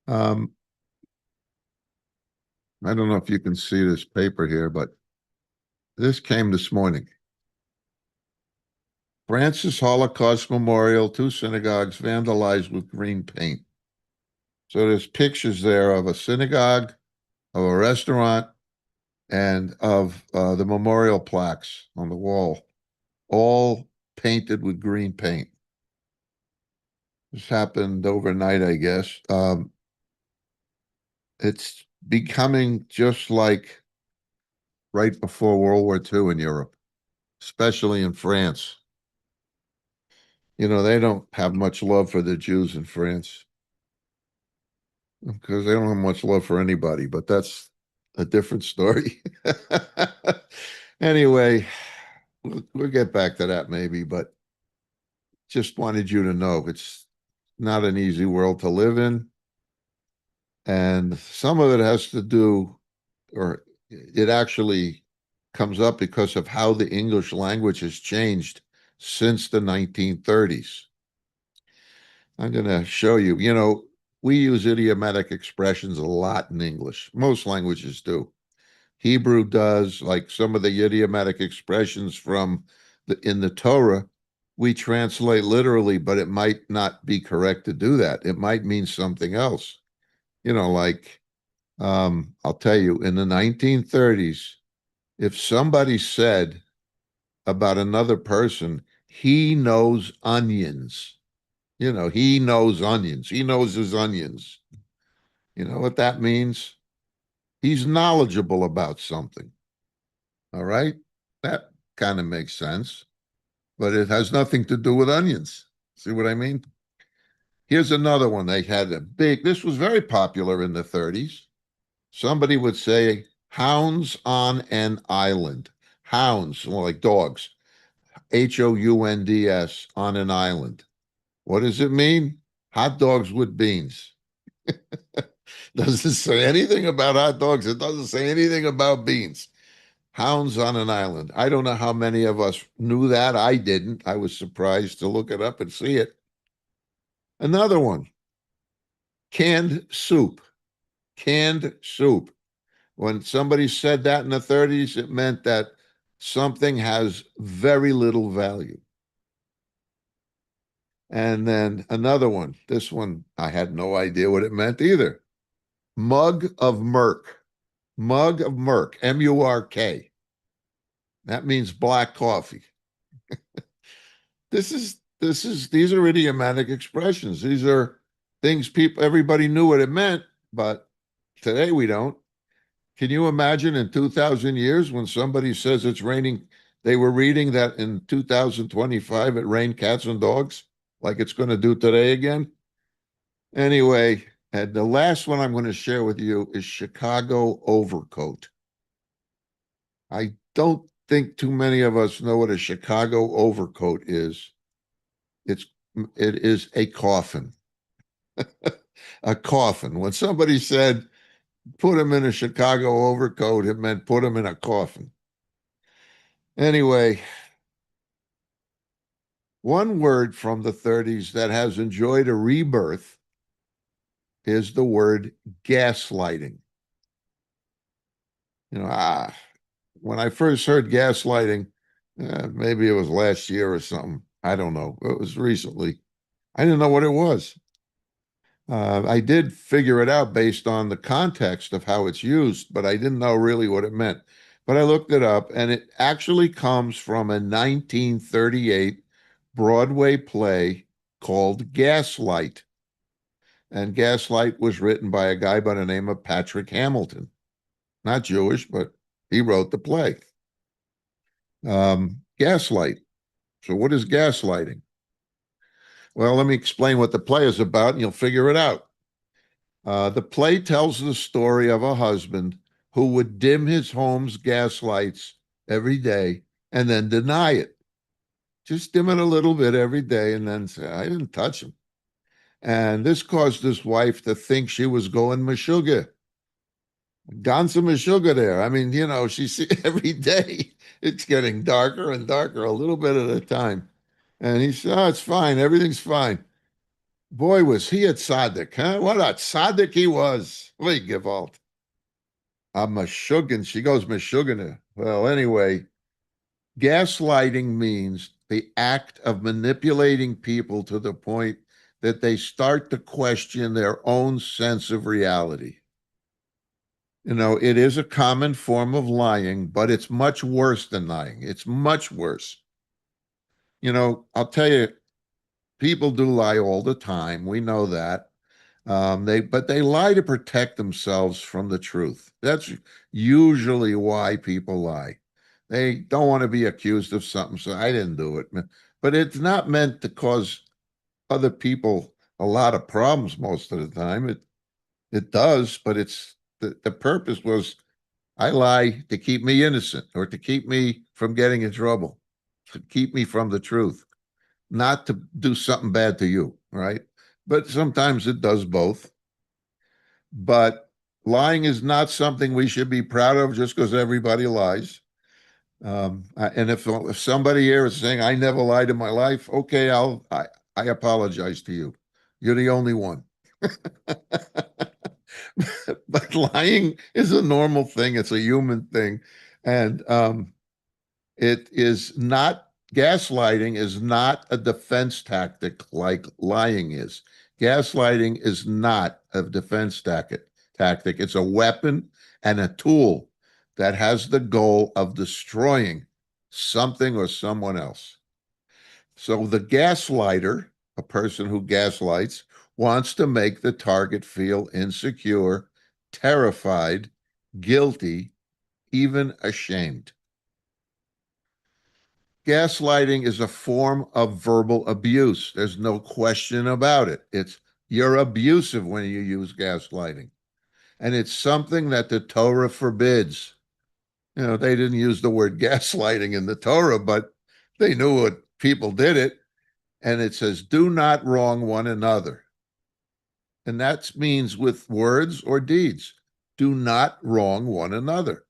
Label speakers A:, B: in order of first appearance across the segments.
A: Um, I don't know if you can see this paper here, but this came this morning. France's Holocaust Memorial, two synagogues vandalized with green paint. So there's pictures there of a synagogue, of a restaurant, and of the memorial plaques on the wall, all painted with green paint. This happened overnight, I guess. It's becoming just like right before World War II in Europe, especially in France. You know, they don't have much love for the Jews in France because they don't have much love for anybody, but that's a different story. Anyway, we'll get back to that maybe, but just wanted you to know it's not an easy world to live in. And some of it has to do, or it actually comes up because of how the English language has changed since the 1930s. I'm going to show you. You know, we use idiomatic expressions a lot in English. Most languages do. Hebrew does, like some of the idiomatic expressions from in the Torah, we translate literally, but it might not be correct to do that. It might mean something else. You know, like I'll tell you, in the 1930s, if somebody said about another person, he knows onions, you know, he knows onions. He knows his onions. You know what that means? He's knowledgeable about something. All right. That kind of makes sense, but it has nothing to do with onions. See what I mean? Here's another one. They had a big, this was very popular in the 30s. Somebody would say, hounds on an island. Hounds, well, like dogs. Hounds on an island. What does it mean? Hot dogs with beans. Doesn't say anything about hot dogs. It doesn't say anything about beans. Hounds on an island. I don't know how many of us knew that. I didn't. I was surprised to look it up and see it. Another one, canned soup. Canned soup. When somebody said that in the 30s, it meant that something has very little value. And then another one. This one, I had no idea what it meant either. Mug of Merc. Mug of Merc, Murk. That means black coffee. These are idiomatic expressions. These are things everybody knew what it meant, but today we don't. Can you imagine in 2000 years when somebody says it's raining, they were reading that in 2025 it rained cats and dogs like it's going to do today again? Anyway, and the last one I'm going to share with you is Chicago overcoat. I don't think too many of us know what a Chicago overcoat is. It's it is a coffin. A coffin. When somebody said put him in a Chicago overcoat, it meant put him in a coffin. Anyway, one word from the 30s that has enjoyed a rebirth is the word gaslighting. You know, when I first heard gaslighting, maybe it was last year or something. I don't know. It was recently. I didn't know what it was. I did figure it out based on the context of how it's used, but I didn't know really what it meant. But I looked it up, and it actually comes from a 1938 Broadway play called Gaslight. And Gaslight was written by a guy by the name of Patrick Hamilton. Not Jewish, but he wrote the play. Gaslight. So, what is gaslighting? Well, let me explain what the play is about, and you'll figure it out. The play tells the story of a husband who would dim his home's gas lights every day and then deny it. Just dim it a little bit every day and then say, I didn't touch him. And this caused his wife to think she was going Meshuggah. Gone some Meshuggah there. I mean, you know, she see every day it's getting darker and darker, a little bit at a time. And he said, oh, it's fine. Everything's fine. Boy, was he a tzaddik, huh? What a tzaddik he was. Wait, Gewalt. I'm Meshuggah. She goes Meshuggah. Well, anyway, gaslighting means the act of manipulating people to the point that they start to question their own sense of reality. It is a common form of lying, but it's much worse than lying. It's much worse. I'll tell you, people do lie all the time. We know that. But they lie to protect themselves from the truth. That's usually why people lie. They don't want to be accused of something, so I didn't do it. But it's not meant to cause other people a lot of problems most of the time. It does, but the purpose was I lie to keep me innocent or to keep me from getting in trouble, to keep me from the truth, not to do something bad to you, right? But sometimes it does both. But lying is not something we should be proud of just because everybody lies. And if somebody here is saying I never lied in my life, okay, I apologize to you. You're the only one. But lying is a normal thing. It's a human thing, and it is not. Gaslighting is not a defense tactic like lying is. Gaslighting is not a defense tactic. It's a weapon and a tool that has the goal of destroying something or someone else. So the gaslighter, a person who gaslights, wants to make the target feel insecure, terrified, guilty, even ashamed. Gaslighting is a form of verbal abuse. There's no question about it. You're abusive when you use gaslighting. And it's something that the Torah forbids. They didn't use the word gaslighting in the Torah, but they knew what people did it. And it says, do not wrong one another. And that means with words or deeds. Do not wrong one another.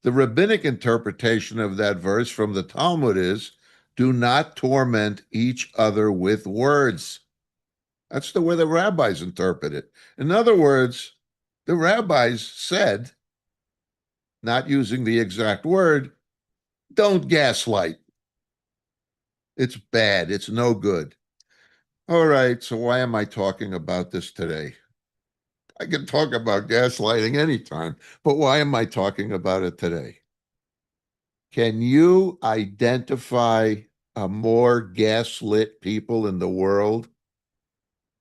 A: The rabbinic interpretation of that verse from the Talmud is, do not torment each other with words. That's the way the rabbis interpret it. In other words, the rabbis said, not using the exact word, don't gaslight. It's bad. It's no good. All right, so why am I talking about this today? I can talk about gaslighting anytime, but why am I talking about it today? Can you identify a more gaslit people in the world,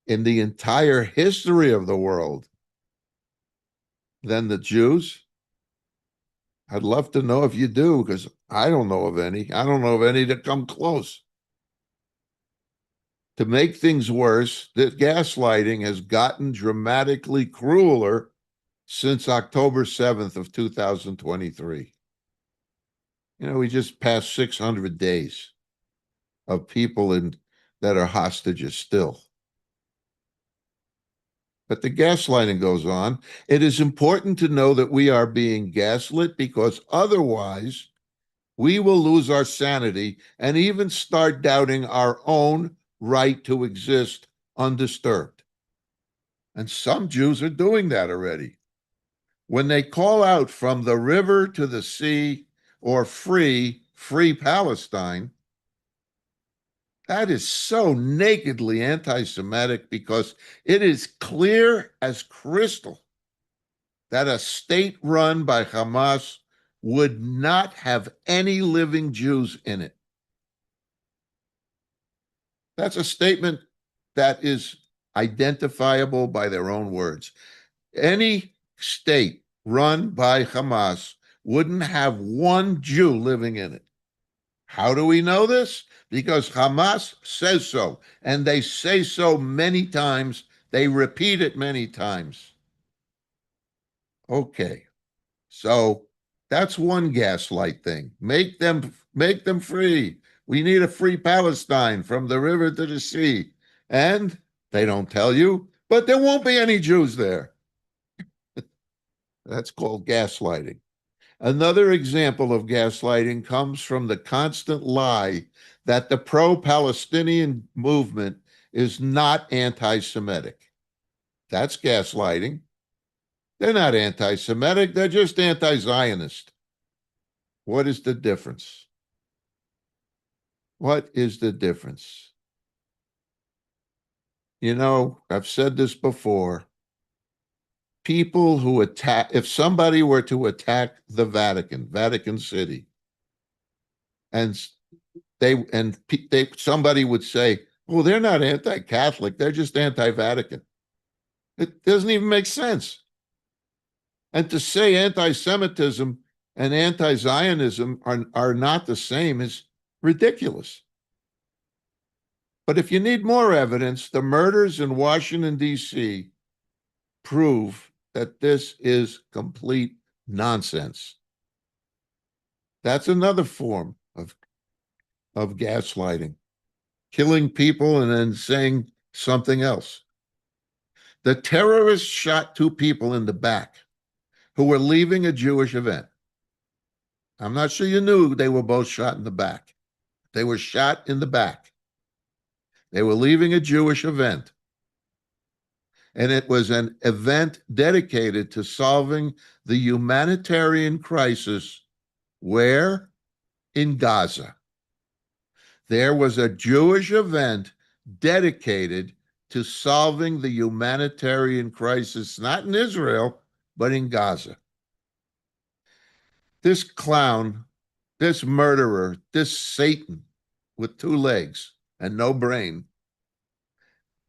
A: in the entire history of the world, than the Jews? I'd love to know if you do, because I don't know of any. I don't know of any that come close. To make things worse, the gaslighting has gotten dramatically crueler since October 7th of 2023. We just passed 600 days of people that are hostages still. But the gaslighting goes on. It is important to know that we are being gaslit because otherwise we will lose our sanity and even start doubting our own right to exist undisturbed. And some Jews are doing that already. When they call out from the river to the sea or free Palestine, that is so nakedly anti-Semitic because it is clear as crystal that a state run by Hamas would not have any living Jews in it. That's a statement that is identifiable by their own words. Any state run by Hamas wouldn't have one Jew living in it. How do we know this? Because Hamas says so, and they say so many times. They repeat it many times. Okay, so that's one gaslight thing. Make them free. We need a free Palestine from the river to the sea. And they don't tell you, but there won't be any Jews there. That's called gaslighting. Another example of gaslighting comes from the constant lie that the pro Palestinian movement is not anti-Semitic. That's gaslighting. They're not anti-Semitic. They're just anti-Zionist. What is the difference? What is the difference? You know, I've said this before. People who attack, if somebody were to attack the Vatican City, and somebody would say, well, they're not anti-Catholic, they're just anti-Vatican. It doesn't even make sense. And to say anti-Semitism and anti-Zionism are not the same is ridiculous. But if you need more evidence, the murders in Washington, D.C. prove that this is complete nonsense. That's another form of gaslighting, killing people and then saying something else. The terrorists shot two people in the back who were leaving a Jewish event. I'm not sure you knew they were both shot in the back. They were shot in the back. They were leaving a Jewish event. And it was an event dedicated to solving the humanitarian crisis where? In Gaza. There was a Jewish event dedicated to solving the humanitarian crisis, not in Israel, but in Gaza. This clown, this murderer, this Satan with two legs and no brain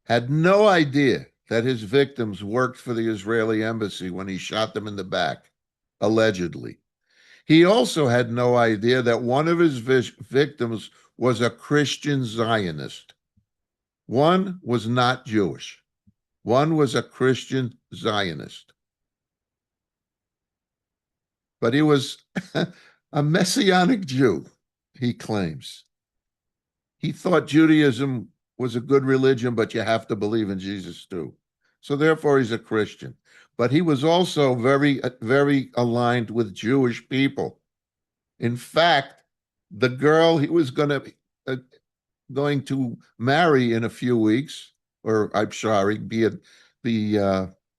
A: had no idea that his victims worked for the Israeli embassy when he shot them in the back, allegedly. He also had no idea that one of his victims was a Christian Zionist. One was not Jewish. One was a Christian Zionist. But he was a Messianic Jew, he claims. He thought Judaism was a good religion, but you have to believe in Jesus too. So therefore, he's a Christian. But he was also very, very aligned with Jewish people. In fact, the girl he was going to marry in a few weeks, or I'm sorry, be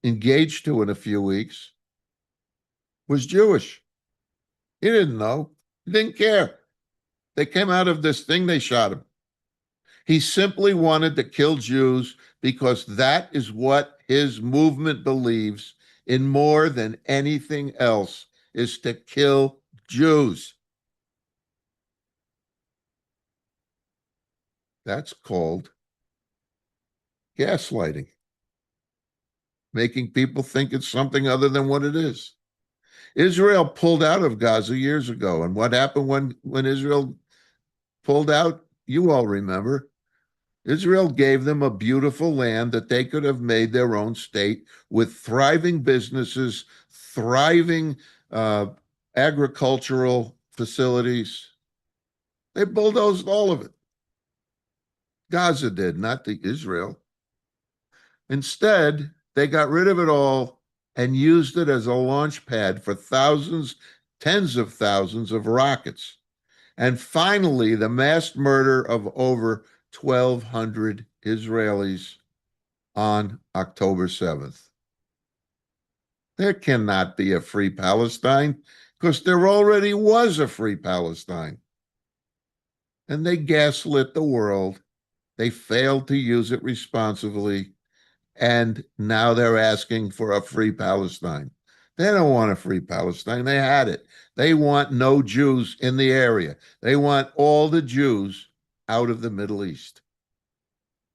A: engaged to in a few weeks, was Jewish. He didn't know. He didn't care. They came out of this thing, they shot him. He simply wanted to kill Jews because that is what his movement believes in more than anything else, is to kill Jews. That's called gaslighting, making people think it's something other than what it is. Israel pulled out of Gaza years ago. And what happened when Israel pulled out? You all remember. Israel gave them a beautiful land that they could have made their own state with thriving businesses, thriving agricultural facilities. They bulldozed all of it. Gaza did, not the Israel. Instead, they got rid of it all and used it as a launch pad for thousands, tens of thousands of rockets. And finally, the mass murder of over 1,200 Israelis on October 7th. There cannot be a free Palestine because there already was a free Palestine. And they gaslit the world. They failed to use it responsibly. And now they're asking for a free Palestine. They don't want a free Palestine. They had it. They want no Jews in the area. They want all the Jews out of the Middle East.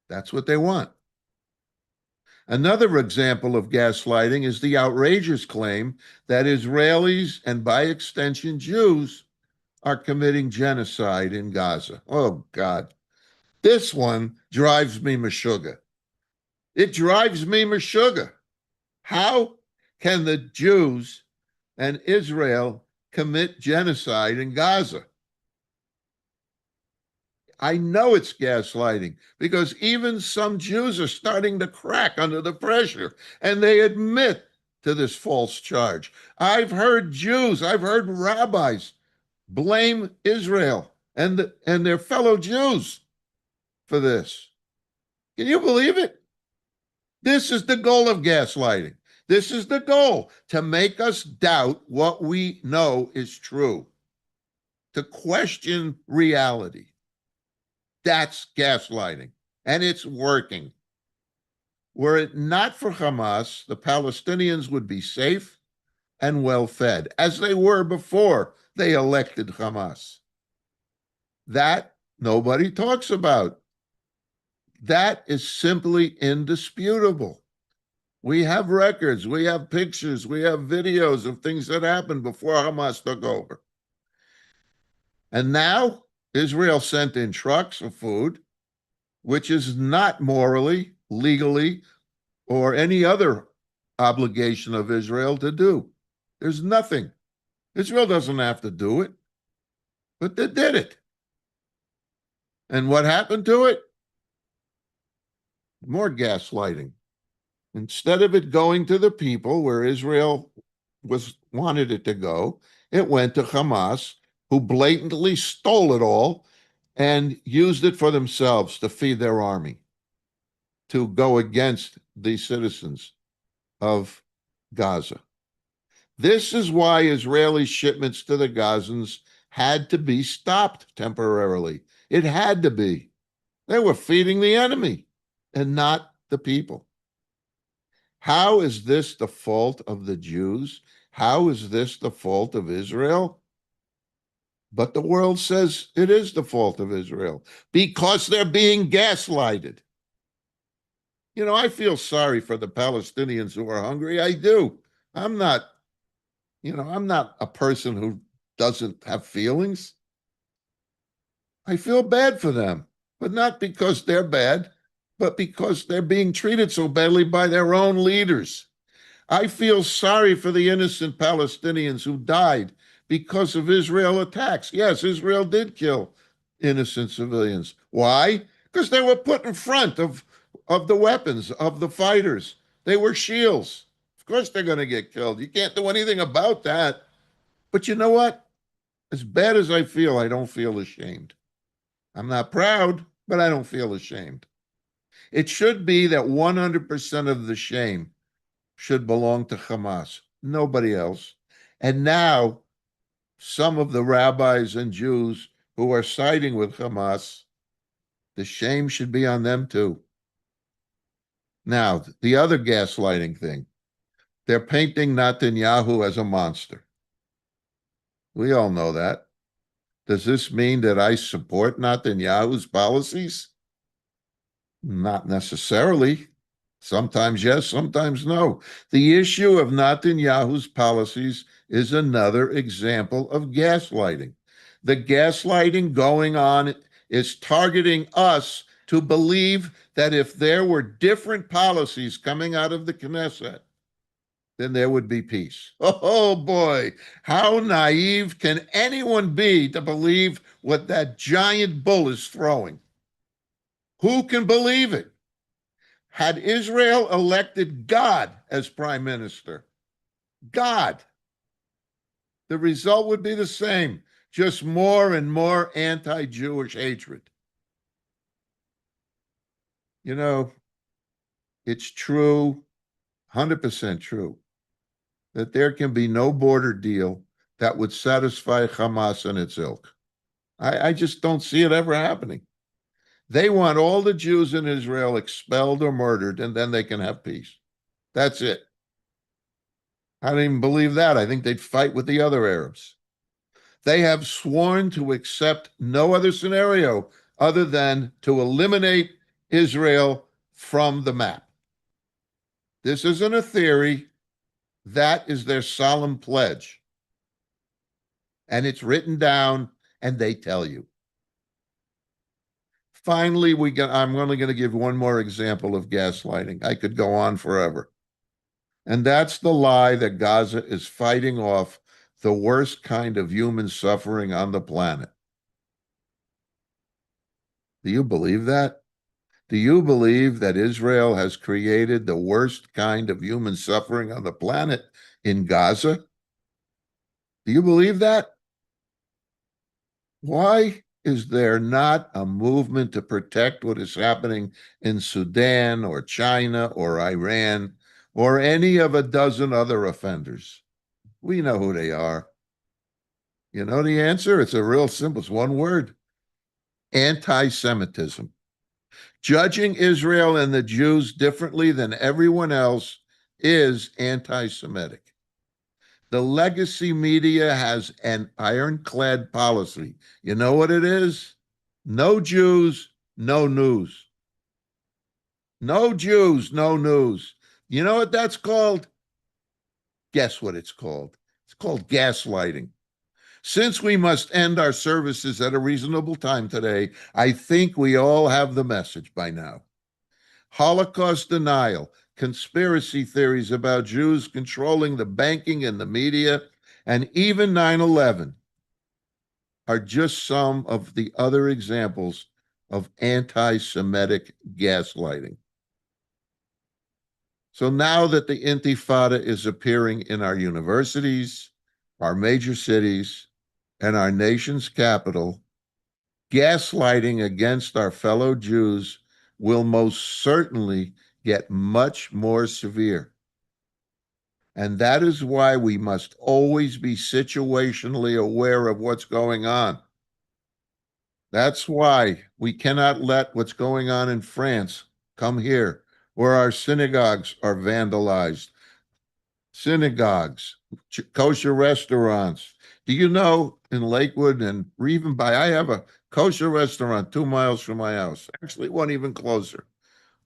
A: That's what they want. Another example of gaslighting is the outrageous claim that Israelis, and by extension Jews, are committing genocide in Gaza. Oh, God. This one drives me meshuggah. It drives me meshuggah. How can the Jews and Israel commit genocide in Gaza? I know it's gaslighting because even some Jews are starting to crack under the pressure and they admit to this false charge. I've heard rabbis blame Israel and their fellow Jews for this. Can you believe it? This is the goal of gaslighting. This is the goal, to make us doubt what we know is true, to question reality. That's gaslighting, and it's working. Were it not for Hamas, the Palestinians would be safe and well fed, as they were before they elected Hamas. That nobody talks about. That is simply indisputable. We have records, we have pictures, we have videos of things that happened before Hamas took over. And now Israel sent in trucks of food, which is not morally, legally, or any other obligation of Israel to do. There's nothing. Israel doesn't have to do it, but they did it. And what happened to it? More gaslighting. Instead of it going to the people where Israel wanted it to go, it went to Hamas, who blatantly stole it all and used it for themselves to feed their army, to go against the citizens of Gaza. This is why Israeli shipments to the Gazans had to be stopped temporarily. It had to be. They were feeding the enemy and not the people. How is this the fault of the Jews? How is this the fault of Israel? But the world says it is the fault of Israel because they're being gaslighted. You know, I feel sorry for the Palestinians who are hungry. I do. I'm not a person who doesn't have feelings. I feel bad for them, but not because they're bad, but because they're being treated so badly by their own leaders. I feel sorry for the innocent Palestinians who died because of Israel attacks. Yes, Israel did kill innocent civilians. Why? Because they were put in front of the weapons, of the fighters. They were shields. Of course they're going to get killed. You can't do anything about that. But you know what? As bad as I don't feel ashamed. I'm not proud, but I don't feel ashamed. It should be that 100% of the shame should belong to Hamas, nobody else. And now, some of the rabbis and Jews who are siding with Hamas, the shame should be on them too. Now, the other gaslighting thing, they're painting Netanyahu as a monster. We all know that. Does this mean that I support Netanyahu's policies? Not necessarily. Sometimes yes, sometimes no. The issue of Netanyahu's policies is another example of gaslighting. The gaslighting going on is targeting us to believe that if there were different policies coming out of the Knesset, then there would be peace. Oh boy, how naive can anyone be to believe what that giant bull is throwing? Who can believe it? Had Israel elected God as prime minister, God, the result would be the same, just more and more anti-Jewish hatred. You know, it's true, 100% true, that there can be no border deal that would satisfy Hamas and its ilk. I just don't see it ever happening. They want all the Jews in Israel expelled or murdered, and then they can have peace. That's it. I don't even believe that. I think they'd fight with the other Arabs. They have sworn to accept no other scenario other than to eliminate Israel from the map. This isn't a theory. That is their solemn pledge. And it's written down, and they tell you. Finally, I'm only going to give one more example of gaslighting. I could go on forever. And that's the lie that Gaza is fighting off the worst kind of human suffering on the planet. Do you believe that? Do you believe that Israel has created the worst kind of human suffering on the planet in Gaza? Do you believe that? Why? Is there not a movement to protect what is happening in Sudan or China or Iran or any of a dozen other offenders? We know who they are. You know the answer? It's a real simple, it's one word: anti Semitism. Judging Israel and the Jews differently than everyone else is anti Semitic. The legacy media has an ironclad policy. You know what it is? No Jews, no news. No Jews, no news. You know what that's called? Guess what it's called? It's called gaslighting. Since we must end our services at a reasonable time today, I think we all have the message by now. Holocaust denial, conspiracy theories about Jews controlling the banking and the media, and even 9/11 are just some of the other examples of anti Semitic gaslighting. So now that the Intifada is appearing in our universities, our major cities, and our nation's capital, gaslighting against our fellow Jews will most certainly get much more severe. And that is why we must always be situationally aware of what's going on. That's why we cannot let what's going on in France come here, where our synagogues are vandalized. Synagogues, kosher restaurants. Do you know in Lakewood and even I have a kosher restaurant 2 miles from my house, actually one even closer.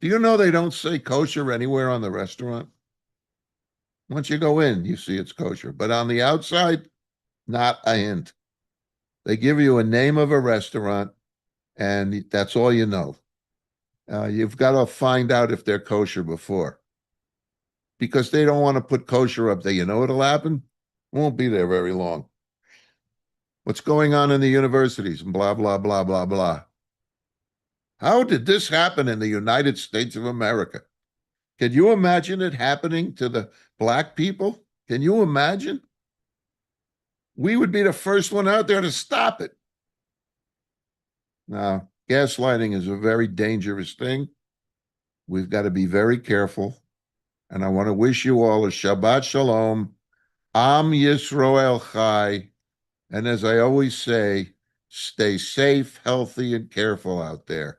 A: Do you know they don't say kosher anywhere on the restaurant? Once you go in, you see it's kosher, but on the outside, not a hint. They give you a name of a restaurant, and that's all you know. You've got to find out if they're kosher before, because they don't want to put kosher up there. You know what'll happen? It won't be there very long. What's going on in the universities and blah, blah, blah, blah, blah. How did this happen in the United States of America? Can you imagine it happening to the black people? Can you imagine? We would be the first one out there to stop it. Now, gaslighting is a very dangerous thing. We've got to be very careful. And I want to wish you all a Shabbat Shalom, Am Yisrael Chai. And as I always say, stay safe, healthy, and careful out there.